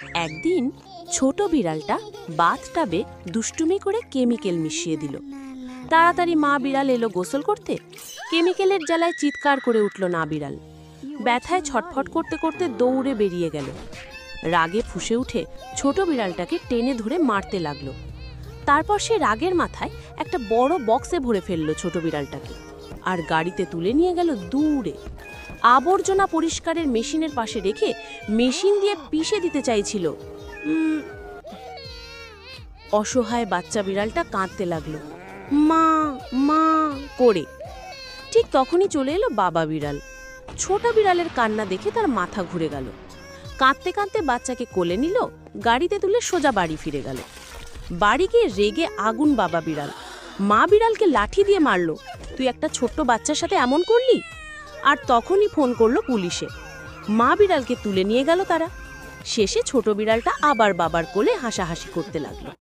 একদিন ছোট বিড়ালটা বাথটাবে দুষ্টুমি করে কেমিক্যাল মিশিয়ে দিল। তাড়াতাড়ি মা বিড়াল এলো গোসল করতে। কেমিক্যালের জ্বালায় চিৎকার করে উঠল না বিড়াল। ব্যথায় ছটফট করতে করতে দৌড়ে বেরিয়ে গেল। রাগে ফুঁসে উঠে ছোট বিড়ালটাকে টেনে ধরে মারতে লাগলো। তারপর সে রাগের মাথায় একটা বড় বক্সে ভরে ফেললো ছোট বিড়ালটাকে, আর গাড়িতে তুলে নিয়ে গেল দূরে। আবর্জনা পরিষ্কারের মেশিনের পাশে রেখে মেশিন দিয়ে পিষে দিতে চাইছিল। অসহায় বাচ্চা বিড়ালটা কাঁদতে লাগলো, মা মা করে। ঠিক তখনই চলে এলো বাবা বিড়াল। ছোট বিড়ালের কান্না দেখে তার মাথা ঘুরে গেল। কাঁদতে কাঁদতে বাচ্চাকে কোলে নিল, গাড়িতে তুলে সোজা বাড়ি ফিরে গেল। বাড়ি গিয়ে রেগে আগুন বাবা বিড়াল। মা বিড়ালকে লাঠি দিয়ে মারলো, তুই একটা ছোট্ট বাচ্চার সাথে এমন করলি। আর তখনই ফোন করলো পুলিশে। মা বিড়ালকে তুলে নিয়ে গেল তারা। শেষে ছোট বিড়ালটা আবার বাবার কোলে হাসাহাসি করতে লাগলো।